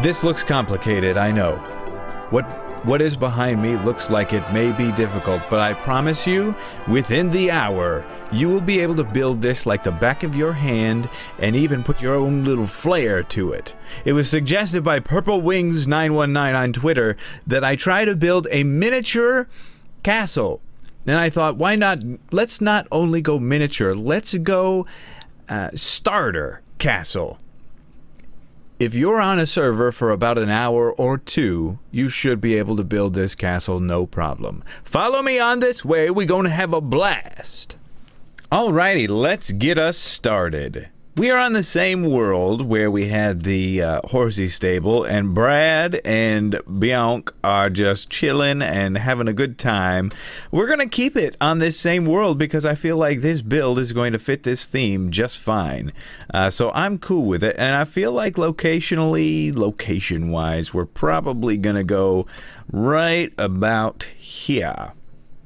This looks complicated, I know. What is behind me looks like it may be difficult, but I promise you, within the hour, you will be able to build this like the back of your hand and even put your own little flair to it. It was suggested by Purple Wings 919 on Twitter that I try to build a miniature castle. And I thought, why not? Let's not only go miniature, let's go starter castle. If you're on a server for about an hour or two, you should be able to build this castle no problem. Follow me on this way, we're gonna have a blast. Alrighty, let's get us started. We are on the same world where we had the horsey stable, and Brad and Bianca are just chilling and having a good time. We're going to keep it on this same world because I feel like this build is going to fit this theme just fine. So I'm cool with it, and I feel like location-wise, we're probably going to go right about here.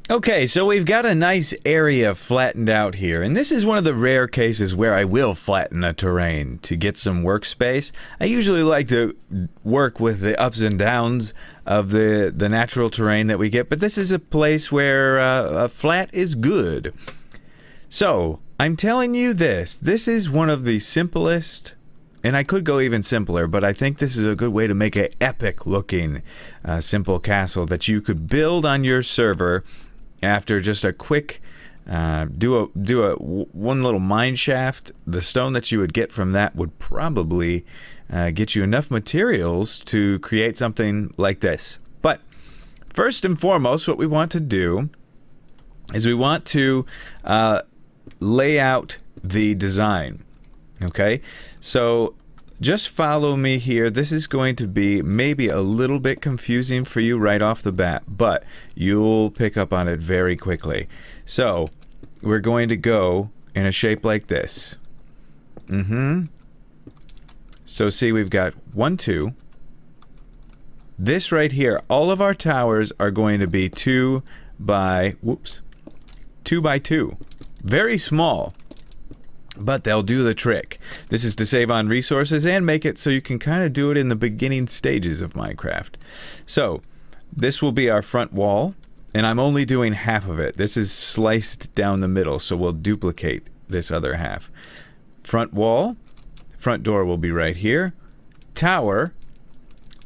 Okay, so we've got a nice area flattened out here, and this is one of the rare cases where I will flatten the terrain to get some workspace. I usually like to work with the ups and downs of the natural terrain that we get, but this is a place where a flat is good. So, I'm telling you this is one of the simplest, and I could go even simpler, but I think this is a good way to make an epic looking simple castle that you could build on your server after just a quick do a one little mine shaft. The stone that you would get from that would probably get you enough materials to create something like this. But first and foremost, what we want to do is we want to lay out the design. Okay, so just follow me here. This is going to be maybe a little bit confusing for you right off the bat, but you'll pick up on it very quickly. So, we're going to go in a shape like this. So see, we've got 1, 2. This right here, all of our towers are going to be 2 by 2. Very small. But they'll do the trick. This is to save on resources and make it so you can kind of do it in the beginning stages of Minecraft. So, this will be our front wall, and I'm only doing half of it. This is sliced down the middle, so we'll duplicate this other half. Front wall, front door will be right here. Tower,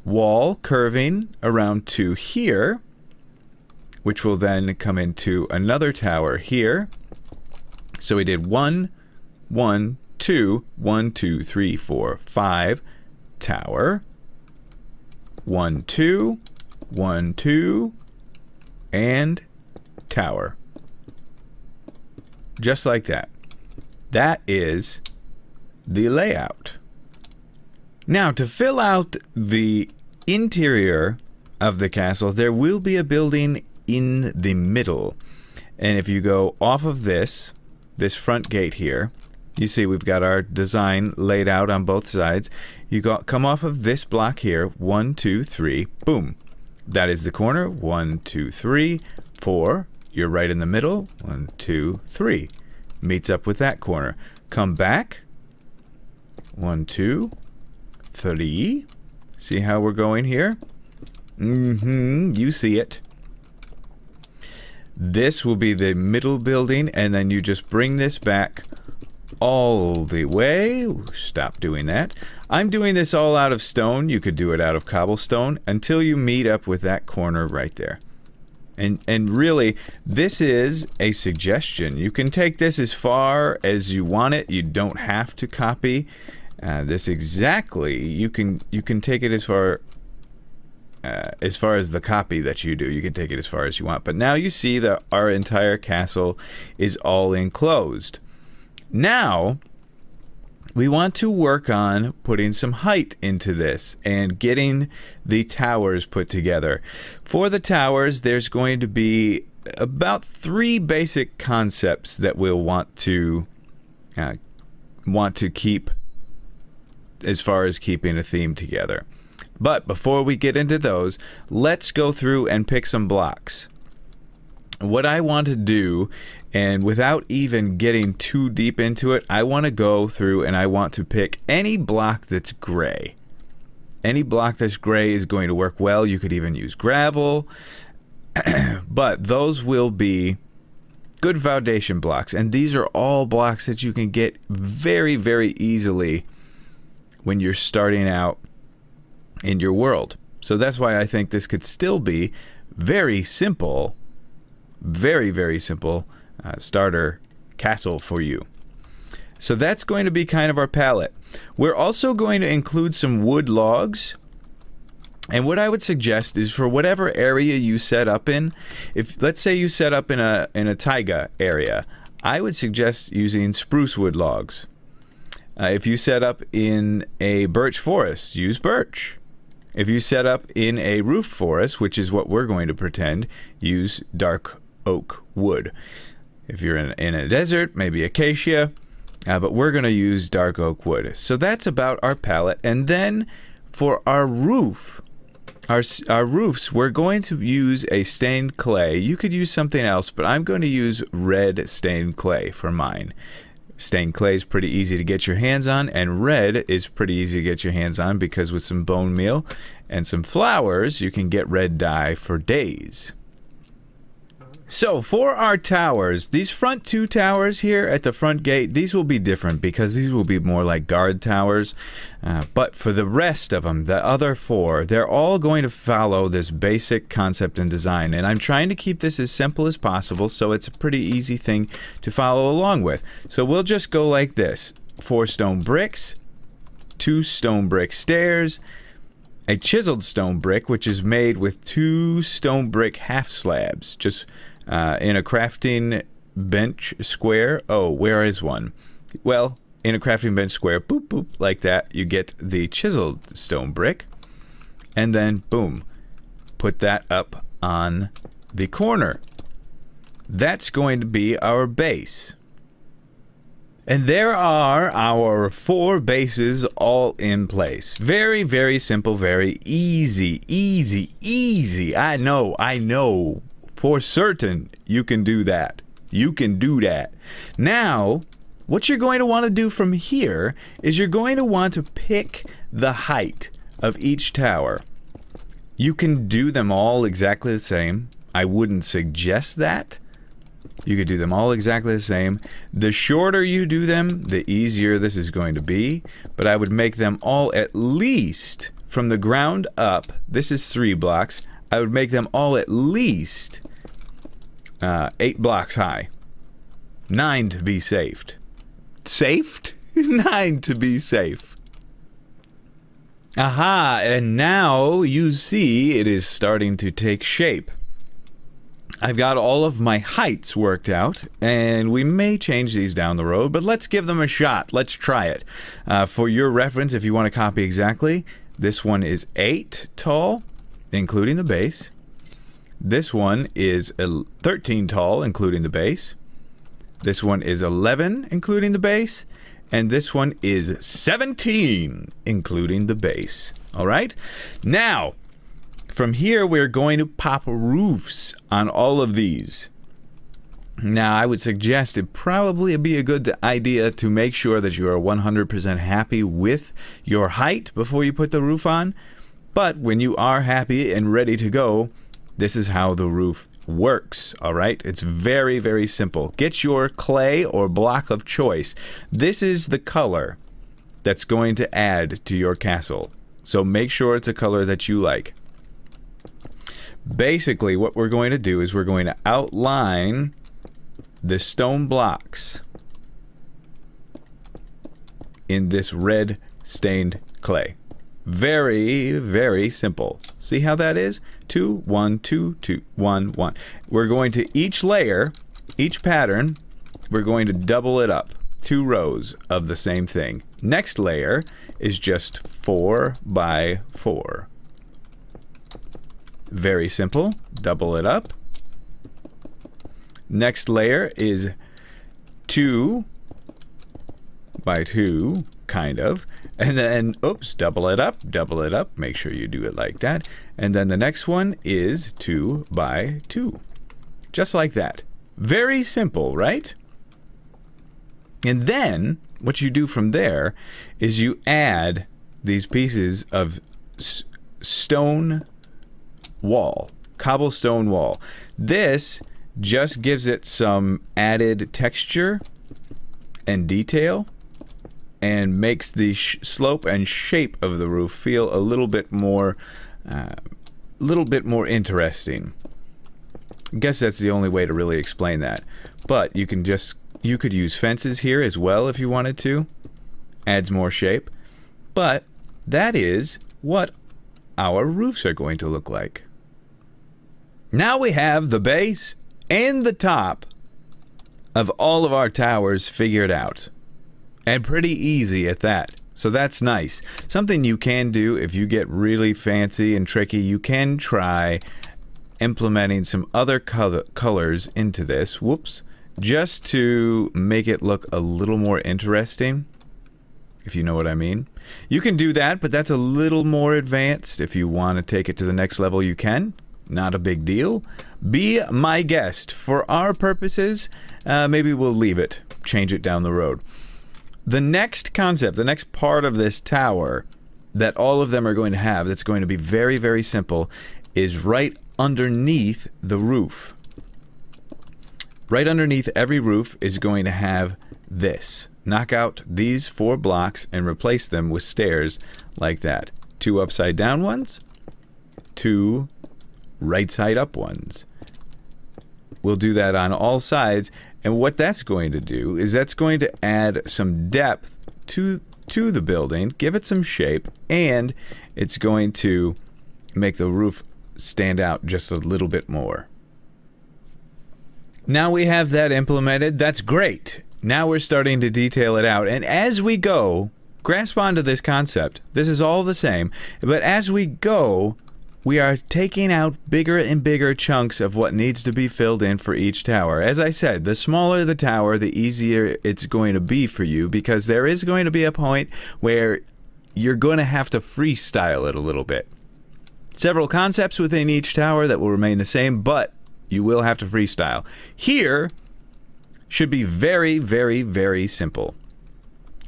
wall curving around to here, which will then come into another tower here. So we did 1, 2, 1, 2, 3, 4, 5, tower, 1, 2, 1, 2, and tower. Just like that. That is the layout. Now, to fill out the interior of the castle, there will be a building in the middle. And if you go off of this front gate here, you see we've got our design laid out on both sides. You come off of this block here, 1, 2, 3, boom. That is the corner, 1, 2, 3, 4. You're right in the middle, 1, 2, 3. Meets up with that corner. Come back, 1, 2, 3. See how we're going here? You see it. This will be the middle building, and then you just bring this back all the way. Stop doing that. I'm doing this all out of stone. You could do it out of cobblestone until you meet up with that corner right there. And really, this is a suggestion. You can take this as far as you want it. You don't have to copy this exactly. You can take it as far as the copy that you do. You can take it as far as you want. But now you see that our entire castle is all enclosed. Now, we want to work on putting some height into this and getting the towers put together. For the towers, there's going to be about 3 basic concepts that we'll want to keep as far as keeping a theme together. But before we get into those, let's go through and pick some blocks. What I want to do, and without even getting too deep into it, I want to go through and I want to pick any block that's gray. Any block that's gray is going to work well. You could even use gravel. But those will be good foundation blocks. And these are all blocks that you can get very, very easily when you're starting out in your world. So that's why I think this could still be very simple, very, very simple starter castle for you. So that's going to be kind of our palette. We're also going to include some wood logs. And what I would suggest is for whatever area you set up in, if let's say you set up in a taiga area, I would suggest using spruce wood logs. If you set up in a birch forest, use birch. If you set up in a roof forest, which is what we're going to pretend, use dark oak wood. If you're in a desert, maybe acacia, but we're going to use dark oak wood. So that's about our palette. And then for our roof, our roofs, we're going to use a stained clay. You could use something else, but I'm going to use red stained clay for mine. Stained clay is pretty easy to get your hands on, and red is pretty easy to get your hands on because with some bone meal and some flowers, you can get red dye for days. So for our towers, these front two towers here at the front gate, these will be different because these will be more like guard towers. But for the rest of them, the other four, they're all going to follow this basic concept and design. And I'm trying to keep this as simple as possible so it's a pretty easy thing to follow along with. So we'll just go like this. 4 stone bricks, 2 stone brick stairs, a chiseled stone brick, which is made with 2 stone brick half slabs, just in a crafting bench square. Oh, where is one? Well, in a crafting bench square, boop, boop, like that, you get the chiseled stone brick. And then, boom, put that up on the corner. That's going to be our base. And there are our 4 bases all in place. Very, very simple, very easy, easy, easy. I know. For certain, you can do that. You can do that. Now, what you're going to want to do from here is you're going to want to pick the height of each tower. You can do them all exactly the same. I wouldn't suggest that. You could do them all exactly the same. The shorter you do them, the easier this is going to be. But I would make them all at least from the ground up. This is 3 blocks. I would make them all at least 8 blocks high. 9 to be safe. Saved? 9 to be safe. Aha, and now you see it is starting to take shape. I've got all of my heights worked out, and we may change these down the road, but let's give them a shot. Let's try it. For your reference, if you want to copy exactly, this one is 8 tall, including the base. This one is 13 tall, including the base. This one is 11, including the base. And this one is 17, including the base. All right? Now, from here, we're going to pop roofs on all of these. Now, I would suggest it probably be a good idea to make sure that you are 100% happy with your height before you put the roof on. But when you are happy and ready to go, this is how the roof works, all right? It's very, very simple. Get your clay or block of choice. This is the color that's going to add to your castle. So make sure it's a color that you like. Basically, what we're going to do is we're going to outline the stone blocks in this red stained clay. Very, very simple. See how that is? 2, 1, 2, 2, 1, 1. We're going to each layer, each pattern, we're going to double it up. 2 rows of the same thing. Next layer is just 4 by 4. Very simple. Double it up. Next layer is 2 by 2, kind of. And then, oops, double it up, make sure you do it like that. And then the next one is 2 by 2. Just like that. Very simple, right? And then, what you do from there is you add these pieces of stone wall, cobblestone wall. This just gives it some added texture and detail and makes the slope and shape of the roof feel a little bit more interesting. I guess that's the only way to really explain that. But you could use fences here as well if you wanted to. Adds more shape. But that is what our roofs are going to look like. Now we have the base and the top of all of our towers figured out. And pretty easy at that. So that's nice. Something you can do if you get really fancy and tricky, you can try implementing some other colors into this. Whoops. Just to make it look a little more interesting, if you know what I mean. You can do that, but that's a little more advanced. If you want to take it to the next level, you can. Not a big deal. Be my guest. For our purposes, maybe we'll leave it. Change it down the road. The next concept, the next part of this tower that all of them are going to have, that's going to be very, very simple, is right underneath the roof. Right underneath every roof is going to have this. Knock out these 4 blocks and replace them with stairs like that. 2 upside down ones, 2 right side up ones. We'll do that on all sides, and what that's going to do is that's going to add some depth to the building, give it some shape, and it's going to make the roof stand out just a little bit more. Now we have that implemented. That's great. Now we're starting to detail it out, and as we go, grasp onto this concept. This is all the same, but as we go, we are taking out bigger and bigger chunks of what needs to be filled in for each tower. As I said, the smaller the tower, the easier it's going to be for you, because there is going to be a point where you're going to have to freestyle it a little bit. Several concepts within each tower that will remain the same, but you will have to freestyle. Here should be very, very, very simple.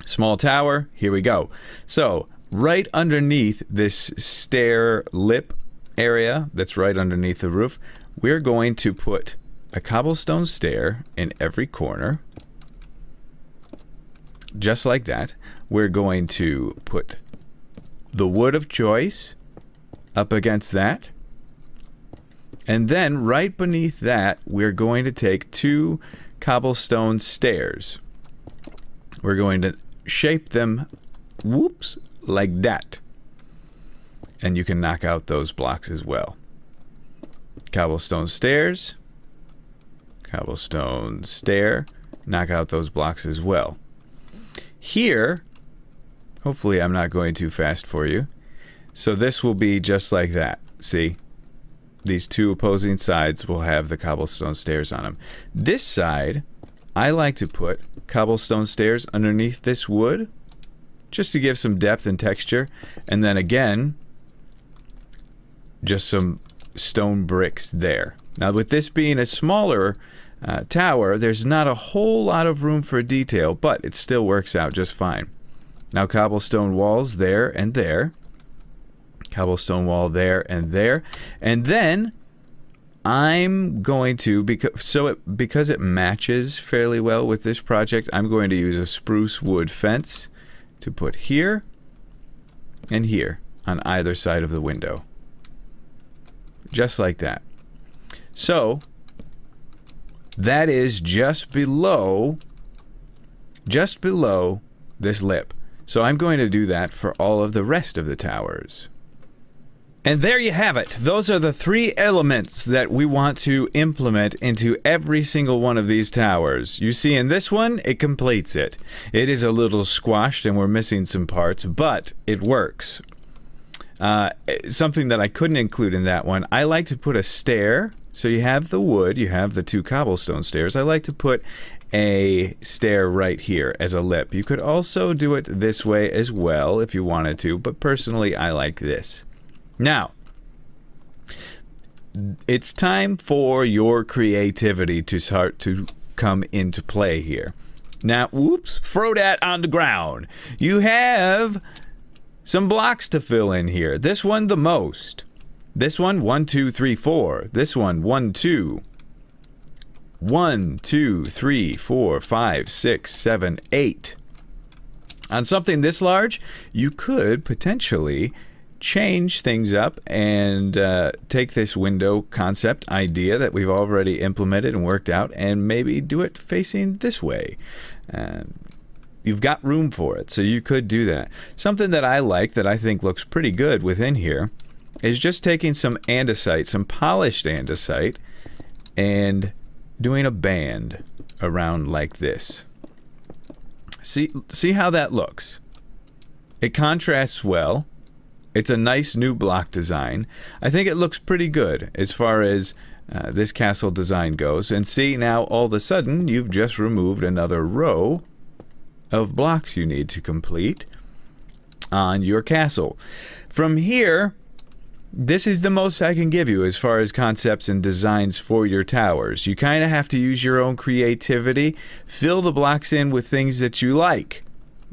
Small tower, here we go. So, right underneath this stair lip area that's right underneath the roof, we're going to put a cobblestone stair in every corner. Just like that. We're going to put the wood of choice up against that. And then right beneath that, we're going to take 2 cobblestone stairs. We're going to shape them, whoops, like that. And you can knock out those blocks as well. Cobblestone stairs, cobblestone stair, knock out those blocks as well. Here, hopefully I'm not going too fast for you. So this will be just like that. See? These 2 opposing sides will have the cobblestone stairs on them. This side, I like to put cobblestone stairs underneath this wood, just to give some depth and texture. And then again, just some stone bricks there. Now with this being a smaller tower, there's not a whole lot of room for detail, but it still works out just fine. Now cobblestone walls there and there. Cobblestone wall there and there. And then I'm going to, because it matches fairly well with this project, I'm going to use a spruce wood fence to put here and here on either side of the window. Just like that. So that is just below this lip. So I'm going to do that for all of the rest of the towers. And there you have it. Those are the 3 elements that we want to implement into every single one of these towers. You see in this one, it completes it. It is a little squashed and we're missing some parts, but it works. Something that I couldn't include in that one, I like to put a stair. So you have the wood, you have the 2 cobblestone stairs. I like to put a stair right here as a lip. You could also do it this way as well if you wanted to, but personally I like this. Now, it's time for your creativity to start to come into play here. Now, whoops, throw that on the ground. You have some blocks to fill in here. This one the most. This one, 1, 2, 3, 4. This one, 1, 2. 1, 2, 3, 4, 5, 6, 7, 8. On something this large, you could potentially change things up and take this window concept idea that we've already implemented and worked out and maybe do it facing this way. You've got room for it, so you could do that. Something that I like that I think looks pretty good within here is just taking some andesite, some polished andesite, and doing a band around like this. See how that looks? It contrasts well. It's a nice new block design. I think it looks pretty good as far as this castle design goes. And see, now all of a sudden you've just removed another row of blocks you need to complete on your castle. From here, this is the most I can give you as far as concepts and designs for your towers. You kind of have to use your own creativity. Fill the blocks in with things that you like.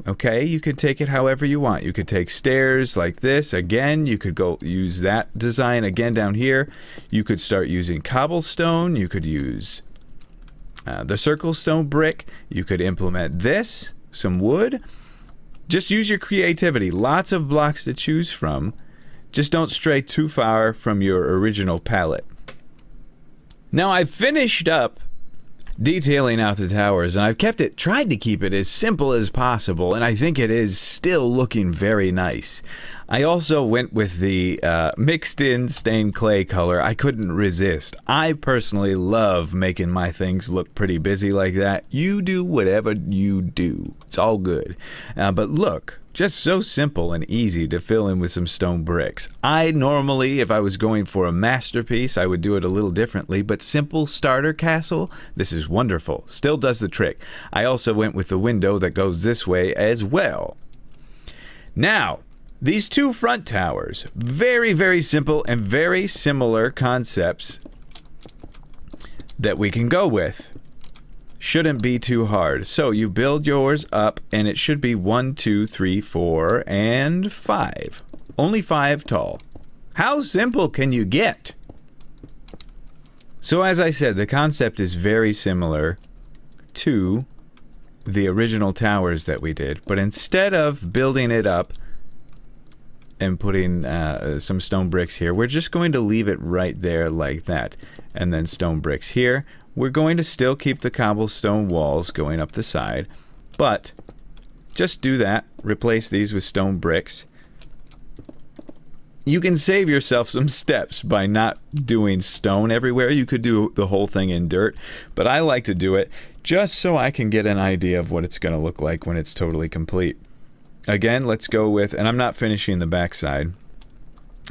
Okay, you could take it however you want. You could take stairs like this. Again, you could go use that design again down here. You could start using cobblestone. You could use the circle stone brick. You could implement this, some wood. Just use your creativity. Lots of blocks to choose from. Just don't stray too far from your original palette. Now I've finished up detailing out the towers, and I've tried to keep it as simple as possible, and I think it is still looking very nice. I also went with the mixed in stained clay color. I couldn't resist. I personally love making my things look pretty busy like that. You do whatever you do. It's all good. But look, just so simple and easy to fill in with some stone bricks. I normally, if I was going for a masterpiece, I would do it a little differently, but simple starter castle, this is wonderful. Still does the trick. I also went with the window that goes this way as well. Now, these two front towers, very, very simple and very similar concepts that we can go with. Shouldn't be too hard. So you build yours up, and it should be 1, 2, 3, 4, and 5. Only 5 tall. How simple can you get? So as I said, the concept is very similar to the original towers that we did, but instead of building it up and putting some stone bricks here, we're just going to leave it right there like that, and then stone bricks here. We're going to still keep the cobblestone walls going up the side, but just do that. Replace these with stone bricks. You can save yourself some steps by not doing stone everywhere. You could do the whole thing in dirt, but I like to do it just so I can get an idea of what it's going to look like when it's totally complete. Again, let's go with, and I'm not finishing the backside,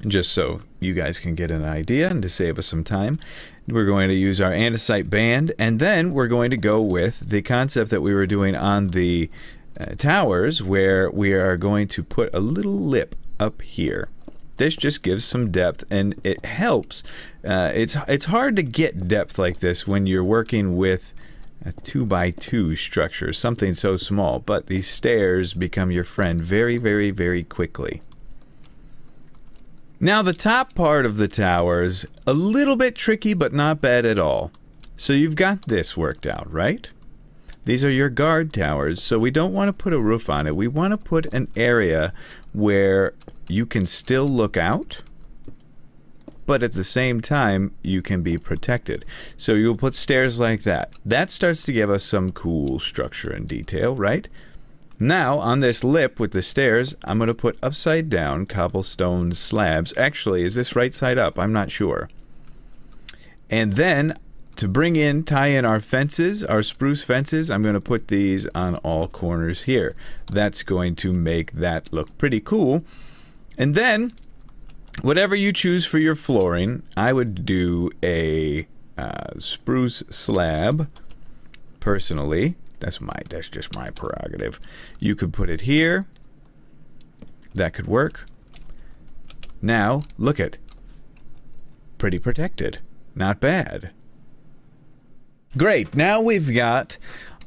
just so you guys can get an idea and to save us some time. We're going to use our andesite band, and then we're going to go with the concept that we were doing on the towers, where we are going to put a little lip up here. This just gives some depth, and it helps. It's hard to get depth like this when you're working with a 2x2 structure, something so small, but these stairs become your friend very, very, very quickly. Now the top part of the towers, a little bit tricky, but not bad at all. So you've got this worked out, right? These are your guard towers, so we don't want to put a roof on it. We want to put an area where you can still look out, but at the same time, you can be protected. So you'll put stairs like that. That starts to give us some cool structure and detail, right? Now, on this lip with the stairs, I'm going to put upside down cobblestone slabs. Actually, is this right side up? I'm not sure. And then, to tie in our fences, our spruce fences, I'm going to put these on all corners here. That's going to make that look pretty cool. And then, whatever you choose for your flooring, I would do a spruce slab, personally. That's just my prerogative. You could put it here. That could work. Now, look at. Pretty protected. Not bad. Great. Now we've got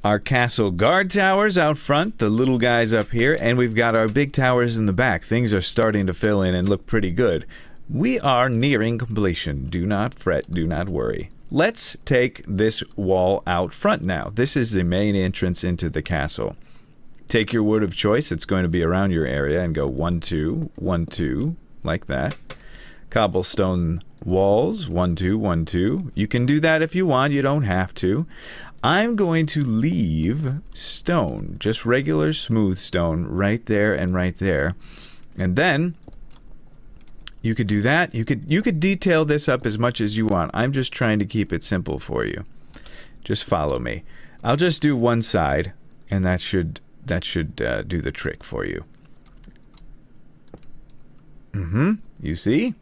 our castle guard towers out front, the little guys up here, and we've got our big towers in the back. Things are starting to fill in and look pretty good. We are nearing completion. Do not fret, do not worry. Let's take this wall out front now. This is the main entrance into the castle. Take your wood of choice. It's going to be around your area and go 1, 2, 1, 2, like that. Cobblestone walls, 1, 2, 1, 2. You can do that if you want. You don't have to. I'm going to leave stone, just regular smooth stone, right there and right there. And then you could do that. You could detail this up as much as you want. I'm just trying to keep it simple for you. Just follow me. I'll just do one side, and that should do the trick for you. You see?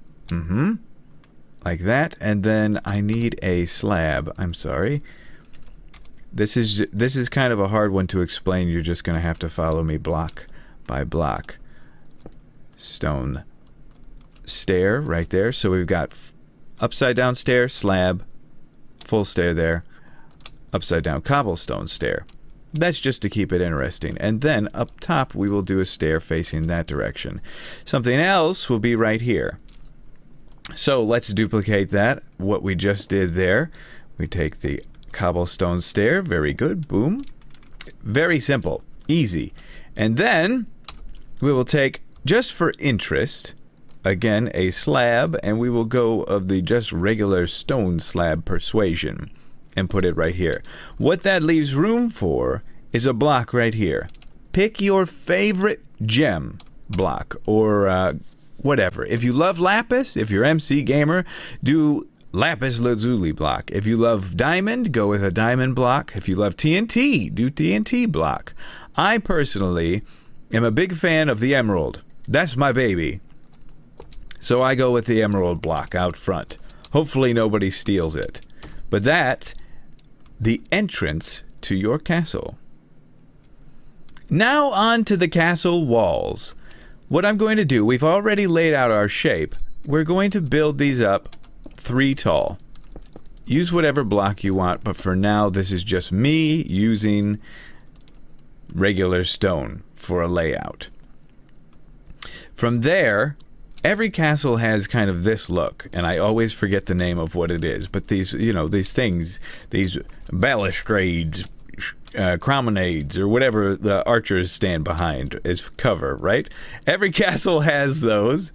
Like that. And then I need a slab. I'm sorry. This is kind of a hard one to explain. You're just going to have to follow me block by block. Stone stair right there. So we've got upside down stair, slab, full stair there, upside down cobblestone stair. That's just to keep it interesting. And then up top we will do a stair facing that direction. Something else will be right here. So let's duplicate that, what we just did there. We take the cobblestone stair, very good, boom. Very simple, easy. And then we will take, just for interest, again, a slab, and we will go of the just regular stone slab persuasion and put it right here. What that leaves room for is a block right here. Pick your favorite gem block or whatever. If you love lapis, if you're MC Gamer, do lapis lazuli block. If you love diamond, go with a diamond block. If you love TNT, do TNT block. I personally am a big fan of the emerald. That's my baby. So I go with the emerald block out front. Hopefully nobody steals it. But that's the entrance to your castle. Now on to the castle walls. What I'm going to do, we've already laid out our shape. We're going to build these up 3 tall. Use whatever block you want, but for now this is just me using regular stone for a layout. From there, every castle has kind of this look, and I always forget the name of what it is, but these, you know, these things, these balustrades, promenades, or whatever the archers stand behind as cover, right? Every castle has those,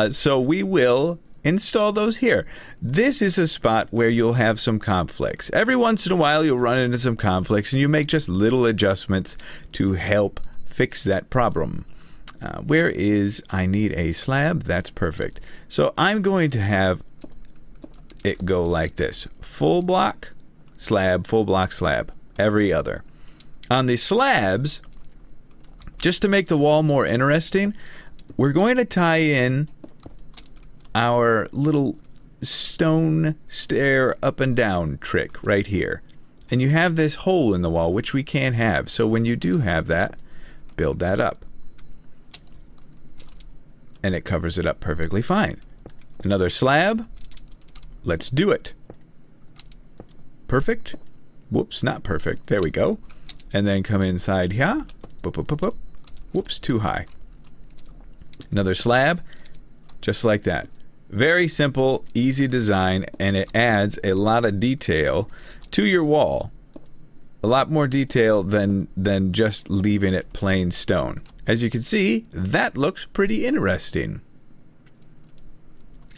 so we will install those here. This is a spot where you'll have some conflicts. Every once in a while you'll run into some conflicts, and you make just little adjustments to help fix that problem. Where is, I need a slab, that's perfect. So I'm going to have it go like this. Full block, slab, full block, slab. Every other. On the slabs, just to make the wall more interesting, we're going to tie in our little stone stair up and down trick right here. And you have this hole in the wall, which we can't have. So when you do have that, build that up. And it covers it up perfectly fine. Another slab. Let's do it. Perfect. Whoops, not perfect. There we go. And then come inside here. Boop, boop, boop, boop. Whoops, too high. Another slab. Just like that. Very simple, easy design, and it adds a lot of detail to your wall. A lot more detail than just leaving it plain stone. As you can see, that looks pretty interesting.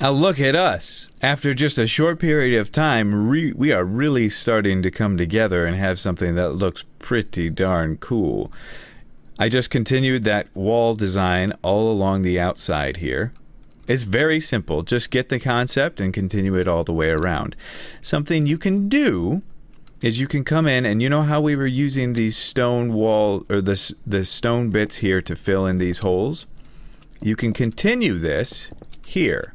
Now look at us. After just a short period of time, we are really starting to come together and have something that looks pretty darn cool. I just continued that wall design all along the outside here. It's very simple. Just get the concept and continue it all the way around. Something you can do is you can come in, and you know how we were using these stone wall, or the stone bits here to fill in these holes? You can continue this here.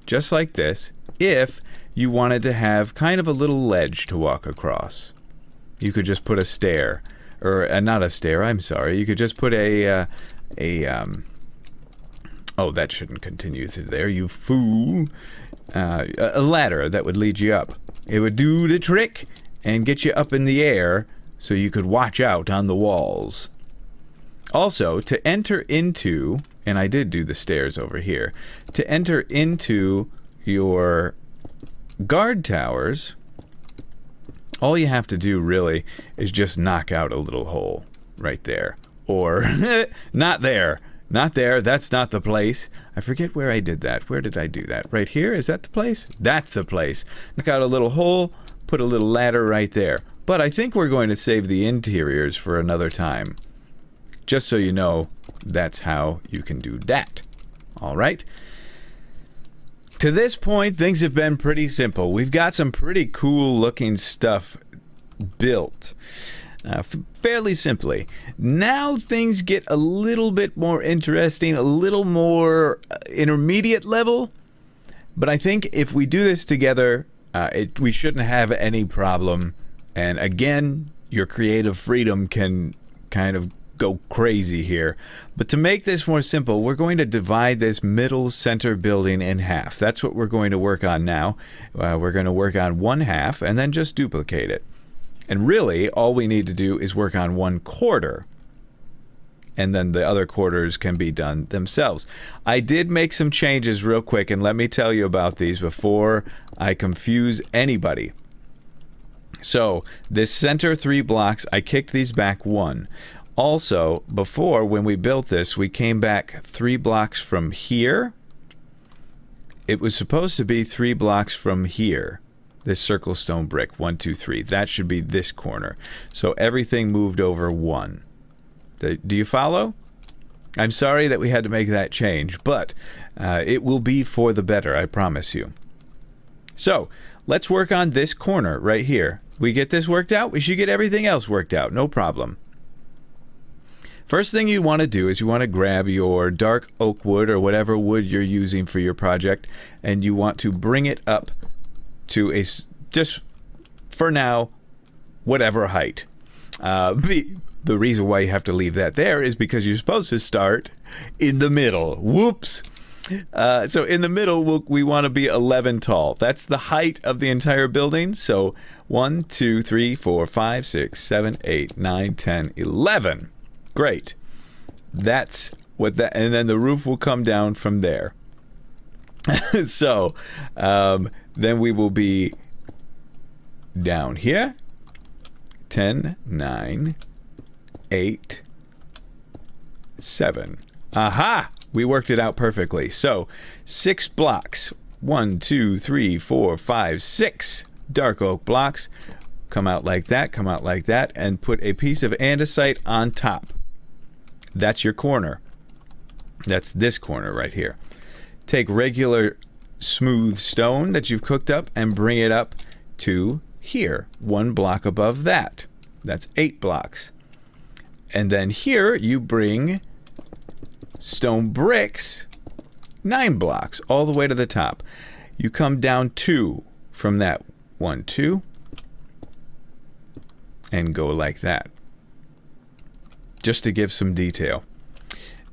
Just like this, if you wanted to have kind of a little ledge to walk across. You could just put a stair, or not a stair, I'm sorry. You could just put oh, that shouldn't continue through there, you fool. a ladder that would lead you up. It would do the trick and get you up in the air so you could watch out on the walls. Also, to enter into, and I did do the stairs over here, to enter into your guard towers, all you have to do really is just knock out a little hole right there. Or, not there. Not there. That's not the place. I forget where I did that. Where did I do that? Right here? Is that the place? That's the place. Knock out a little hole, put a little ladder right there. But I think we're going to save the interiors for another time. Just so you know, that's how you can do that. All right? To this point, things have been pretty simple. We've got some pretty cool looking stuff built. Fairly simply. Now things get a little bit more interesting, a little more intermediate level. But I think if we do this together, we shouldn't have any problem. And again, your creative freedom can kind of go crazy here. But to make this more simple, we're going to divide this middle center building in half. That's what we're going to work on now. We're going to work on one half and then just duplicate it. And really, all we need to do is work on one quarter. And then the other quarters can be done themselves. I did make some changes real quick, and let me tell you about these before I confuse anybody. So, this center 3 blocks, I kicked these back 1. Also, before, when we built this, we came back 3 blocks from here. It was supposed to be 3 blocks from here. This circle stone brick, 1, 2, 3. That should be this corner. So everything moved over 1. Do you follow? I'm sorry that we had to make that change, but it will be for the better, I promise you. So, let's work on this corner right here. We get this worked out, we should get everything else worked out, no problem. First thing you want to do is you want to grab your dark oak wood or whatever wood you're using for your project, and you want to bring it up to a, just for now, whatever height. The reason why you have to leave that there is because you're supposed to start in the middle. Whoops. So in the middle, we want to be 11 tall. That's the height of the entire building. So 1, 2, 3, 4, 5, 6, 7, 8, 9, 10, 11. Great. That's what that, and then the roof will come down from there. So then we will be down here. 10, 9, 8, 7. Aha! We worked it out perfectly. So 6 blocks. 1, 2, 3, 4, 5, 6 dark oak blocks. Come out like that, come out like that, and put a piece of andesite on top. That's your corner. That's this corner right here. Take regular smooth stone that you've cooked up and bring it up to here, 1 block above that. That's 8 blocks. And then here you bring stone bricks, 9 blocks, all the way to the top. You come down 2 from that. 1, 2, and go like that. Just to give some detail.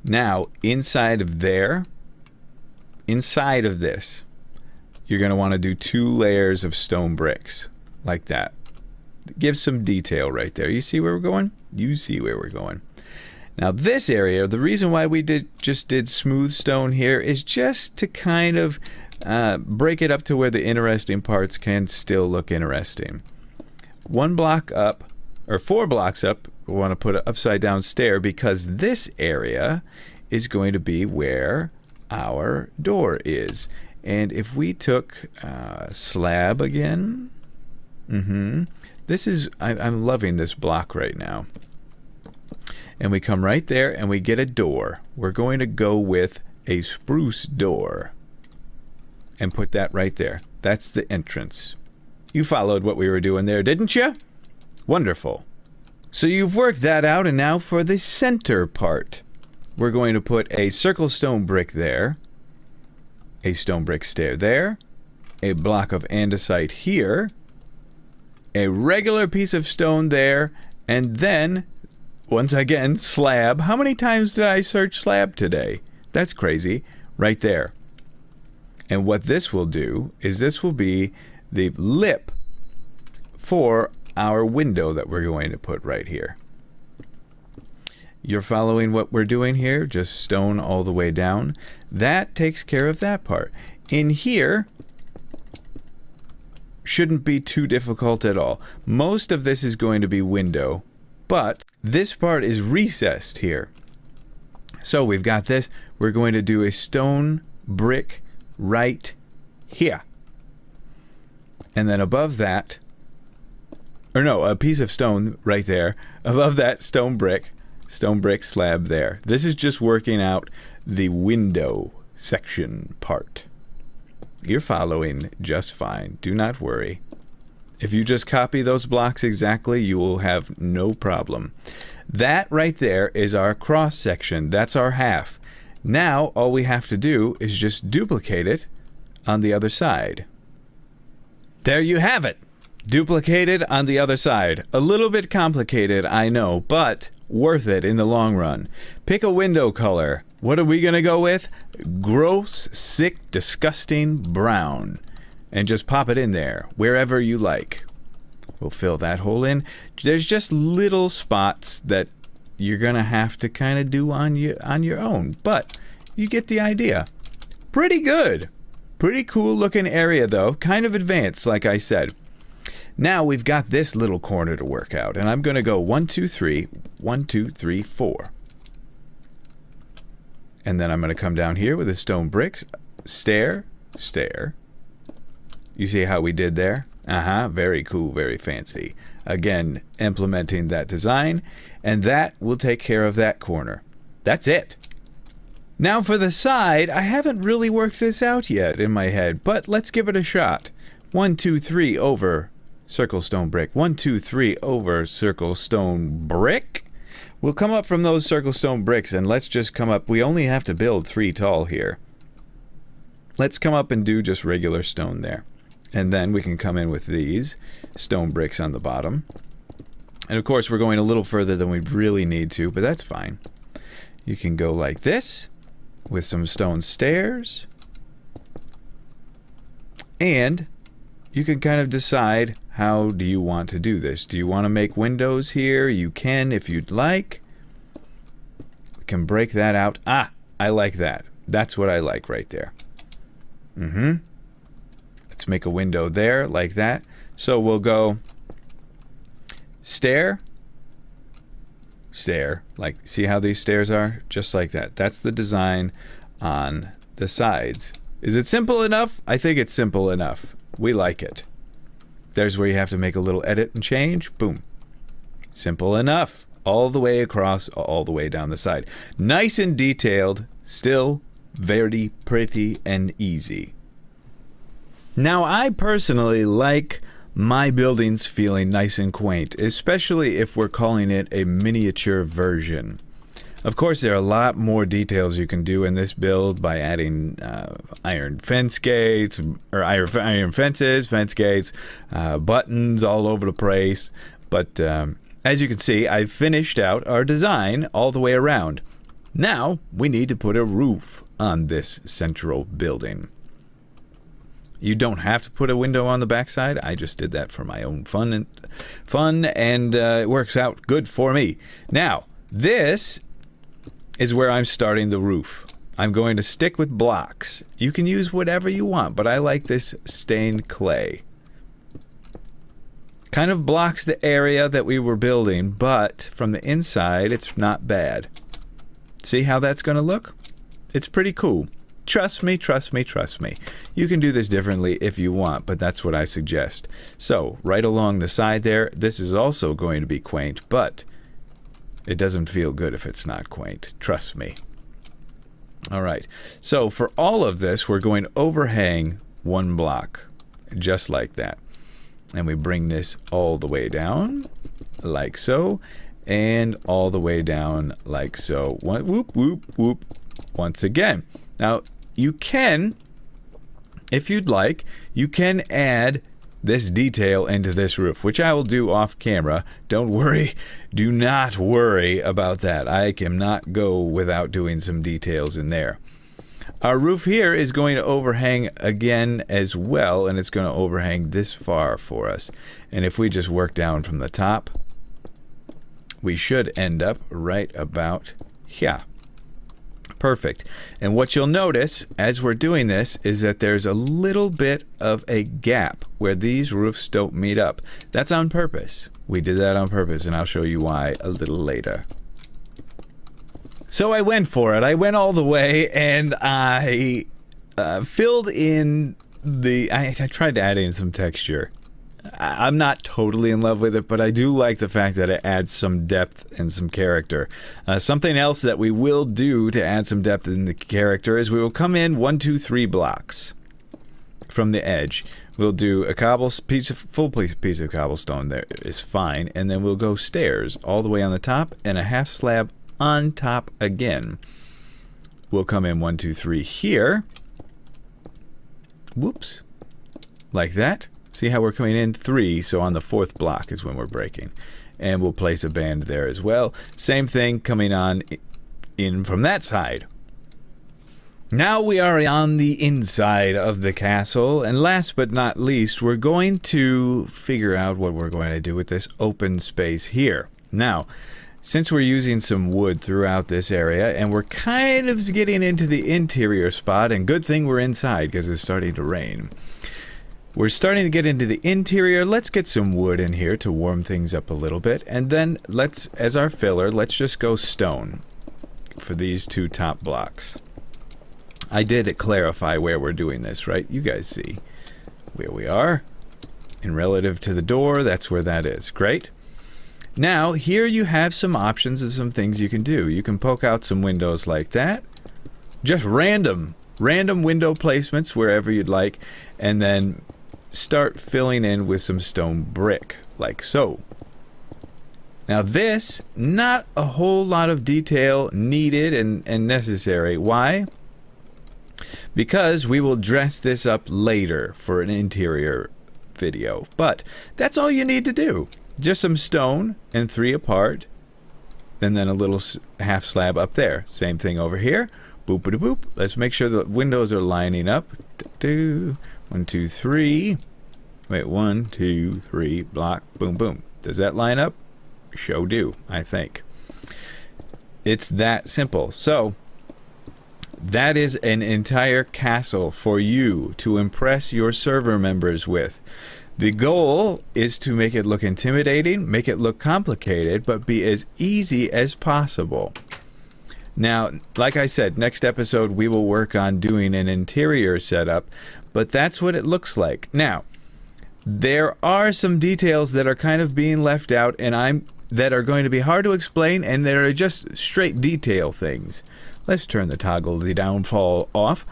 Now, inside of there, inside of this, you're going to want to do 2 layers of stone bricks, like that. Give some detail right there. You see where we're going? You see where we're going. Now this area, the reason why we just did smooth stone here is just to kind of break it up to where the interesting parts can still look interesting. 1 block up, or 4 blocks up, we want to put an upside down stair because this area is going to be where our door is. And if we took slab again, this is, I'm loving this block right now. And we come right there and we get a door. We're going to go with a spruce door and put that right there. That's the entrance. You followed what we were doing there, didn't you? Wonderful. So you've worked that out, and now for the center part. We're going to put a circle stone brick there, a stone brick stair there, a block of andesite here, a regular piece of stone there, and then, once again, slab. How many times did I search slab today? That's crazy. Right there. And what this will do is this will be the lip for our window that we're going to put right here. You're following what we're doing here? Just stone all the way down. That takes care of that part. In here, shouldn't be too difficult at all. Most of this is going to be window, but this part is recessed here. So we've got this. We're going to do a stone brick right here. And then above that, or no, a piece of stone right there. Above that, stone brick slab there. This is just working out the window section part. You're following just fine. Do not worry. If you just copy those blocks exactly, you will have no problem. That right there is our cross section. That's our half. Now, all we have to do is just duplicate it on the other side. There you have it. Duplicated on the other side. A little bit complicated, I know, but worth it in the long run. Pick a window color. What are we going to go with? Gross, sick, disgusting brown. And just pop it in there, wherever you like. We'll fill that hole in. There's just little spots that you're going to have to kind of do on your own. But you get the idea. Pretty good. Pretty cool looking area, though. Kind of advanced, like I said. Now we've got this little corner to work out, and I'm going to go 1, 2, 3, 1, 2, 3, 4. And then I'm going to come down here with a stone bricks, stair, stair. You see how we did there? Very cool, very fancy. Again, implementing that design, and that will take care of that corner. That's it. Now for the side, I haven't really worked this out yet in my head, but let's give it a shot. 1, 2, 3 over circle stone brick. 1, 2, 3 over circle stone brick. We'll come up from those circle stone bricks, and let's just come up. We only have to build 3 tall here. Let's come up and do just regular stone there. And then we can come in with these stone bricks on the bottom. And of course, we're going a little further than we really need to, but that's fine. You can go like this with some stone stairs. And you can kind of decide, how do you want to do this? Do you want to make windows here? You can if you'd like. We can break that out. I like that. That's what I like right there. Let's make a window there like that. So we'll go stair, stair. Like, see how these stairs are? Just like that. That's the design on the sides. Is it simple enough? I think it's simple enough. We like it. There's where you have to make a little edit and change. Boom. Simple enough. All the way across, all the way down the side. Nice and detailed. Still very pretty and easy. Now, I personally like my buildings feeling nice and quaint, especially if we're calling it a miniature version. Of course, there are a lot more details you can do in this build by adding iron fence gates, or iron fences, fence gates, buttons all over the place. But as you can see, I've finished out our design all the way around. Now, we need to put a roof on this central building. You don't have to put a window on the backside. I just did that for my own fun, and it works out good for me. Now, this is where I'm starting the roof. I'm going to stick with blocks. You can use whatever you want, but I like this stained clay. Kind of blocks the area that we were building, but from the inside, it's not bad. See how that's going to look? It's pretty cool. Trust me, trust me, trust me. You can do this differently if you want, but that's what I suggest. So, right along the side there, this is also going to be quaint, but it doesn't feel good if it's not quaint. Trust me. All right. So, for all of this, we're going to overhang 1 block, just like that. And we bring this all the way down, like so, and all the way down, like so. Whoop, whoop, whoop, once again. Now, you can, if you'd like, you can add this detail into this roof, which I will do off camera. Don't worry. Do not worry about that. I cannot go without doing some details in there. Our roof here is going to overhang again as well, and it's going to overhang this far for us. And if we just work down from the top, we should end up right about here. Perfect. And what you'll notice as we're doing this is that there's a little bit of a gap where these roofs don't meet up. That's on purpose. We did that on purpose, and I'll show you why a little later. So I went for it. I went all the way, and I filled in the... I tried to add in some texture. I'm not totally in love with it, but I do like the fact that it adds some depth and some character. Something else that we will do to add some depth in the character is we will come in 1, 2, 3 blocks from the edge. We'll do a full piece of cobblestone there is fine, and then we'll go stairs all the way on the top and a half slab on top again. We'll come in 1, 2, 3 here. Whoops. Like that. See how we're coming in 3, so on the 4th block is when we're breaking. And we'll place a band there as well. Same thing coming on in from that side. Now we are on the inside of the castle, and last but not least, we're going to figure out what we're going to do with this open space here. Now, since we're using some wood throughout this area, and we're kind of getting into the interior spot, and good thing we're inside because it's starting to rain. We're starting to get into the interior. Let's get some wood in here to warm things up a little bit. And then let's, as our filler, let's just go stone for these 2 top blocks. I did clarify where we're doing this, right? You guys see where we are. And relative to the door, that's where that is. Great. Now, here you have some options and some things you can do. You can poke out some windows like that. Just random window placements wherever you'd like. And then start filling in with some stone brick, like so. Now this, not a whole lot of detail needed and necessary. Why? Because we will dress this up later for an interior video. But that's all you need to do. Just some stone and 3 apart, and then a little half slab up there. Same thing over here. Boop-a-da boop. Let's make sure the windows are lining up. 1, 2, 3. Wait, 1, 2, 3, block, boom, boom. Does that line up? Sure do, I think. It's that simple. So, that is an entire castle for you to impress your server members with. The goal is to make it look intimidating, make it look complicated, but be as easy as possible. Now, like I said, next episode we will work on doing an interior setup, but that's what it looks like. Now, there are some details that are kind of being left out and that are going to be hard to explain, and that are just straight detail things. Let's turn the toggle the downfall off.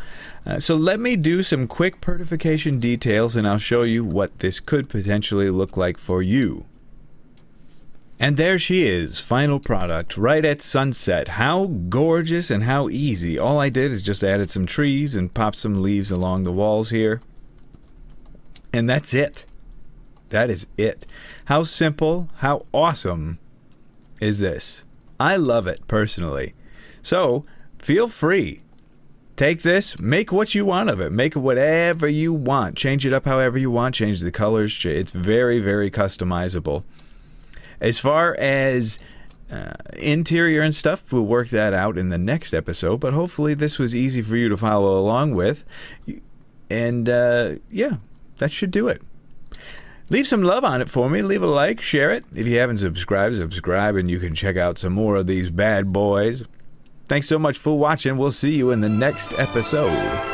So let me do some quick pertification details and I'll show you what this could potentially look like for you. And there she is, final product, right at sunset. How gorgeous and how easy. All I did is just added some trees and popped some leaves along the walls here. And that's it. That is it. How simple, how awesome is this? I love it, personally. So, feel free. Take this, make what you want of it. Make it whatever you want. Change it up however you want. Change the colors. It's very, very customizable. As far as interior and stuff, we'll work that out in the next episode, but hopefully this was easy for you to follow along with. And yeah, that should do it. Leave some love on it for me. Leave a like, share it. If you haven't subscribed, subscribe, and you can check out some more of these bad boys. Thanks so much for watching. We'll see you in the next episode.